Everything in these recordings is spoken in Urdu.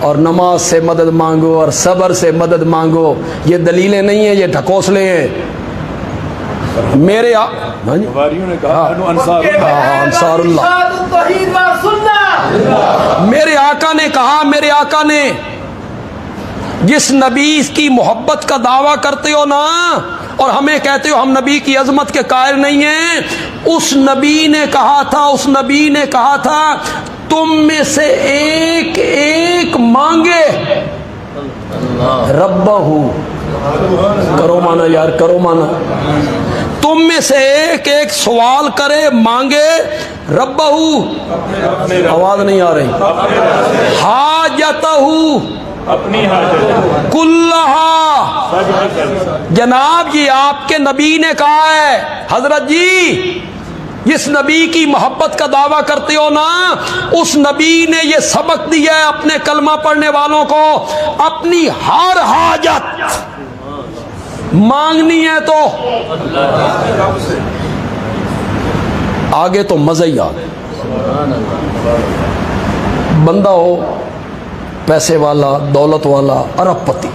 اور نماز سے مدد مانگو اور صبر سے مدد مانگو، یہ دلیلیں نہیں ہیں، یہ ڈھکوسلے ہیں۔ میرے انصار اللہ، میرے آقا نے کہا، میرے آقا نے، جس نبی کی محبت کا دعویٰ کرتے ہو نا اور ہمیں کہتے ہو ہم نبی کی عظمت کے قائل نہیں ہیں، اس نبی نے کہا تھا، اس نبی نے کہا تھا تم میں سے ایک ایک مانگے ربہ، کرو مانا یار، کرو مانا، تم میں سے ایک ایک سوال کرے، مانگے ربہ، آواز نہیں آ رہی، حاجتہ، اپنی حاجت کلہا، جناب یہ آپ کے نبی نے کہا ہے، حضرت جی جس نبی کی محبت کا دعویٰ کرتے ہو نا، اس نبی نے یہ سبق دیا ہے اپنے کلمہ پڑھنے والوں کو، اپنی ہر حاجت مانگنی ہے تو آگے تو مزہ ہی آ بندہ ہو پیسے والا، دولت والا، ارب پتی،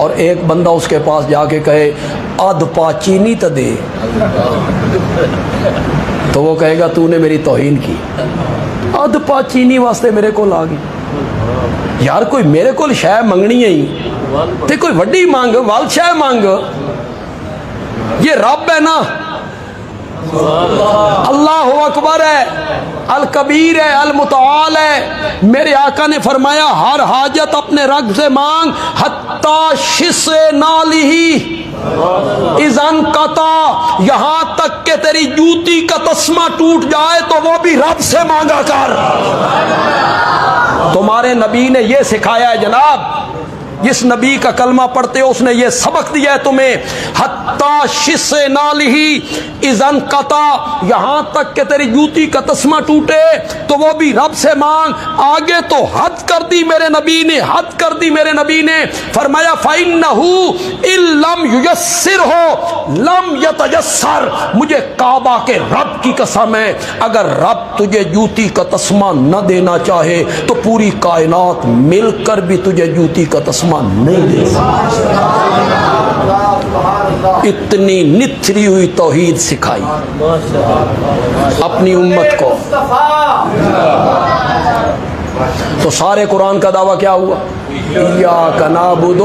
اور ایک بندہ اس کے پاس جا کے کہے آدھ پا چینی تو دے، تو وہ کہے گا تو نے میری توہین کی، آدھ پا چینی واسطے میرے کو آ گئی، یار کوئی میرے کو شے منگنی ہے ہی تے کوئی وڈی مانگ، وال شے مانگ، یہ رب ہے نا، اللہ اکبر ہے، الکبیر ہے، المتعال ہے۔ میرے آقا نے فرمایا ہر حاجت اپنے رب سے مانگ، حتی شس نالہی اذن قطع، یہاں تک کہ تیری جوتی کا تسمہ ٹوٹ جائے تو وہ بھی رب سے مانگا کر۔ تمہارے نبی نے یہ سکھایا ہے جناب، جس نبی کا کلمہ پڑھتے ہو اس نے یہ سبق دیا ہے تمہیں، حتی شس نالہی اذن قطع، یہاں تک کہ تیری جوتی کا تسمہ ٹوٹے تو وہ بھی رب سے مانگ۔ آگے تو حد کر دی میرے نبی نے، حد کر دی میرے نبی نے، فرمایا فَإِنَّهُ إِن لَّمْ يُيَسِّرْهُ لَمْ يَتَيَسَّرْ، مجھے کعبہ کے رب کی قسم ہے اگر رب تجھے جوتی کا تسمہ نہ دینا چاہے تو پوری کائنات مل کر بھی تجھے جوتی کا تسمہ نہیں دے سکتی۔ اتنی نتھری ہوئی توحید سکھائی اپنی امت کو۔ تو سارے قرآن کا دعویٰ کیا ہوا؟ ایاک نعبد،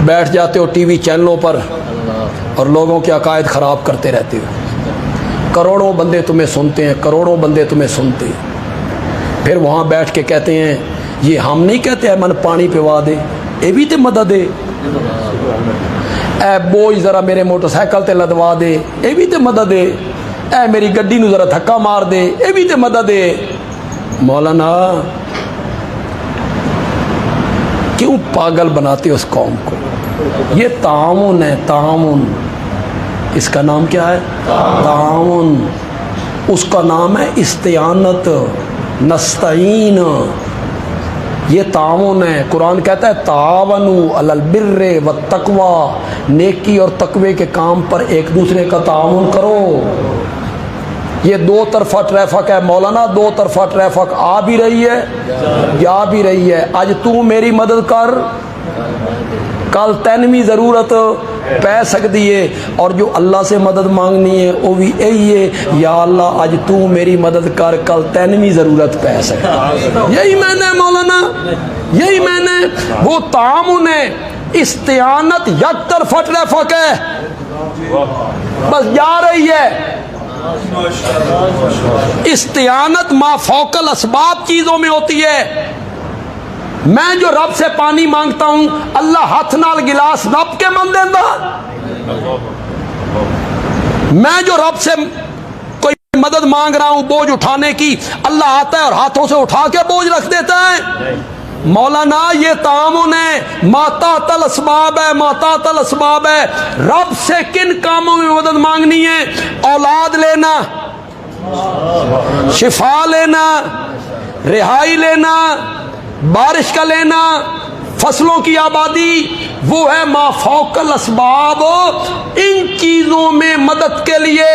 بیٹھ جاتے ہو ٹی وی چینلوں پر اور لوگوں کے عقائد خراب کرتے رہتے ہو، کروڑوں بندے تمہیں سنتے ہیں، کروڑوں بندے تمہیں سنتے ہیں، پھر وہاں بیٹھ کے کہتے ہیں یہ ہم نہیں کہتے من پانی پوا دے، اے بھی تے مدد دے، اے بوجھ ذرا میرے موٹر سائیکل تے لدوا دے، اے بھی تے مدد دے، اے میری گڈی نو ذرا دھکا مار دے، اے بھی تے مدد دے۔ مولانا کیوں پاگل بناتے اس قوم کو؟ یہ تعاون ہے، تعاون، اس کا نام کیا ہے؟ تعاون، اس کا نام ہے استعانت، نستعین، یہ تعاون ہے۔ قرآن کہتا ہے تعاونوا علی البر والتقوی، نیکی اور تقوی کے کام پر ایک دوسرے کا تعاون کرو۔ یہ دو طرفہ ٹریفک ہے مولانا، دو طرفہ ٹریفک آ بھی رہی ہے جا بھی رہی ہے۔ آج تو میری مدد کر، کل تین بھی ضرورت پہ سکتی ہے، اور جو اللہ سے مدد مانگنی ہے وہ بھی یہی ہے، یا اللہ آج تو میری مدد کر، کل تین بھی ضرورت پہ سکتی ہے۔ یہی میں نے مولانا، یہی میں نے، وہ تعاون ہے، استعانت یک طرفہ ٹریفک ہے، بس جا رہی ہے۔ استعانت ما فوق الاسباب چیزوں میں ہوتی ہے۔ میں جو رب سے پانی مانگتا ہوں اللہ ہاتھ نال گلاس نپ کے من دیندا، میں جو رب سے کوئی مدد مانگ رہا ہوں بوجھ اٹھانے کی، اللہ آتا ہے اور ہاتھوں سے اٹھا کے بوجھ رکھ دیتا ہے۔ مولانا یہ تعاون ہے، ماتحت الاسباب ہے، ماتحت الاسباب ہے۔ رب سے کن کاموں میں مدد مانگنی ہے؟ اولاد لینا، شفا لینا، رہائی لینا، بارش کا لینا، فصلوں کی آبادی وہ ہے ما فوق الاسباب، ان چیزوں میں مدد کے لیے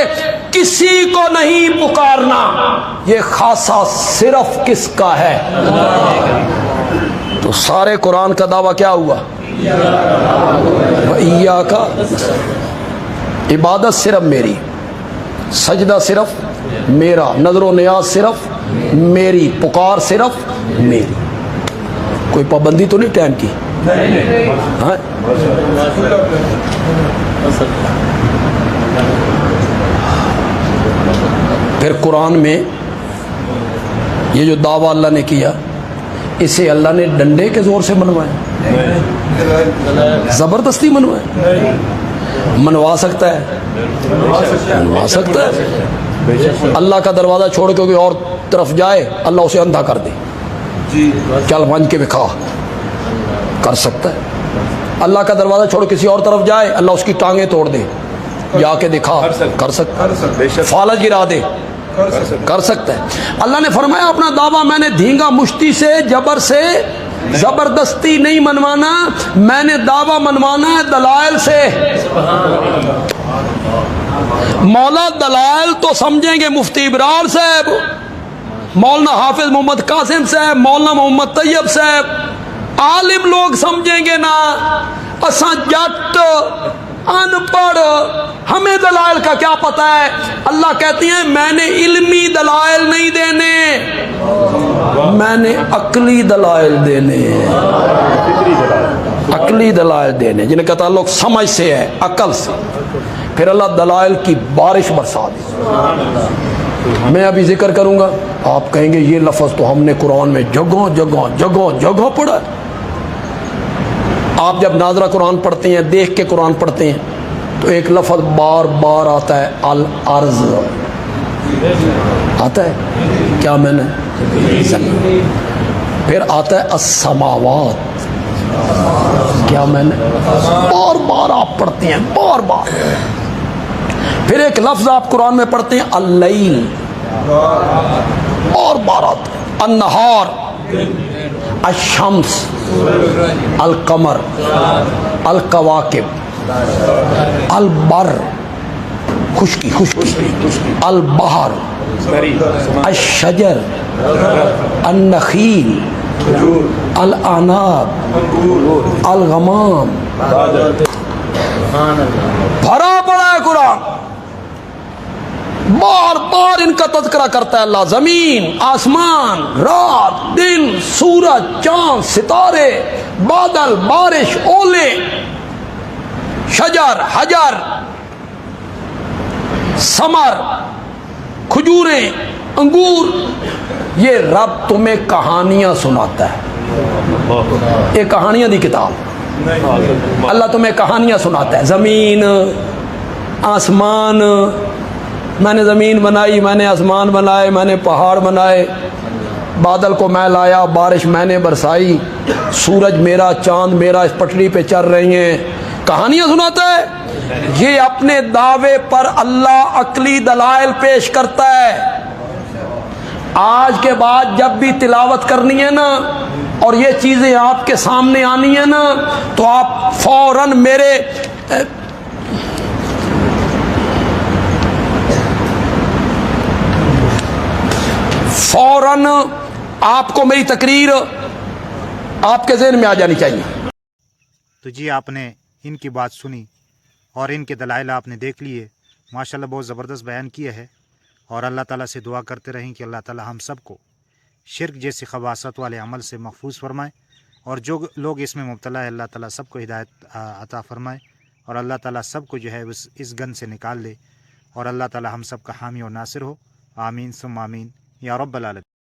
کسی کو نہیں پکارنا، یہ خاصہ صرف کس کا ہے؟ تو سارے قرآن کا دعویٰ کیا ہوا؟ وَإِيَّاكَ نَسْتَعِينُ، عبادت صرف میری، سجدہ صرف میرا، نظر و نیاز صرف میری، پکار صرف میری، کوئی پابندی تو نہیں ٹائم کی؟ ہاں؟ پھر قرآن میں یہ جو دعویٰ اللہ نے کیا، اسے اللہ نے ڈنڈے کے زور سے منوایا؟ زبردستی منوایا؟ منوا سکتا ہے؟ منوا سکتا ہے۔ اللہ کا دروازہ چھوڑ کے کوئی اور طرف جائے، اللہ اسے اندھا کر دے، چل بن کے بکھا، کر سکتا ہے۔ اللہ کا دروازہ چھوڑ کسی اور طرف جائے، اللہ اس کی ٹانگیں توڑ دے، جا کے دکھا، کر سکتا ہے۔ فالج گرا دے، کر سکتا ہے۔ اللہ نے فرمایا اپنا دعویٰ میں نے دھینگا مشتی سے، جبر سے، زبردستی نہیں منوانا، میں نے دعویٰ منوانا ہے دلائل سے۔ مولا دلائل تو سمجھیں گے مفتی ابرار صاحب، مولانا حافظ محمد قاسم صاحب، مولانا محمد طیب صاحب، عالم لوگ سمجھیں گے نا، اساں جٹ ان پڑھ، ہمیں دلائل کا کیا پتہ ہے؟ اللہ کہتی ہیں میں نے علمی دلائل نہیں دینے، میں نے عقلی دلائل دینے ہیں، عقلی دلائل دینے جن کا تعلق سمجھ سے ہے، عقل سے۔ پھر اللہ دلائل کی بارش برسا دے۔ میں ابھی ذکر کروں گا، آپ کہیں گے یہ لفظ تو ہم نے قرآن میں جگہوں جگہوں جگہوں جگہوں پڑھا ہے۔ آپ جب ناظرہ قرآن پڑھتے ہیں، دیکھ کے قرآن پڑھتے ہیں، تو ایک لفظ بار بار آتا ہے، الارض آتا ہے، کیا میں نے زمین، پھر آتا ہے السماوات، کیا میں نے، بار بار آپ پڑھتے ہیں، بار بار۔ پھر ایک لفظ آپ قرآن میں پڑھتے ہیں اللیل، بار بار آتا ہے، النہار، الشمس، القمر، الکواکب، البر، خشکی خشکی، البحر، الشجر، النخیل، العناب، الغمام، بھرا پڑا ہے قرآن، بار بار ان کا تذکرہ کرتا ہے اللہ۔ زمین، آسمان، رات، دن، سورج، چاند، ستارے، بادل، بارش، اولے، شجر، حجر، ثمر، کھجوریں، انگور، یہ رب تمہیں کہانیاں سناتا ہے، یہ کہانیاں دی کتاب، اللہ تمہیں کہانیاں سناتا ہے۔ زمین، آسمان، میں نے زمین بنائی، میں نے آسمان بنائے، میں نے پہاڑ بنائے، بادل کو میں لایا، بارش میں نے برسائی، سورج میرا، چاند میرا، اس پٹری پہ چل رہی ہیں، کہانیاں سناتا ہے۔ یہ اپنے دعوے پر اللہ عقلی دلائل پیش کرتا ہے۔ آج کے بعد جب بھی تلاوت کرنی ہے نا، اور یہ چیزیں آپ کے سامنے آنی ہے نا، تو آپ فوراً میرے فوراً آپ کو میری تقریر آپ کے ذہن میں آ جانی چاہیے۔ تو جی آپ نے ان کی بات سنی اور ان کے دلائل آپ نے دیکھ لیے، ماشاءاللہ بہت زبردست بیان کیا ہے، اور اللہ تعالیٰ سے دعا کرتے رہیں کہ اللہ تعالیٰ ہم سب کو شرک جیسی خباثت والے عمل سے محفوظ فرمائے، اور جو لوگ اس میں مبتلا ہے اللہ تعالیٰ سب کو ہدایت عطا فرمائے، اور اللہ تعالیٰ سب کو جو ہے اس گن سے نکال دے، اور اللہ تعالیٰ ہم سب کا حامی و ناصر ہو۔ آمین ثم آمین یا رب العالمین۔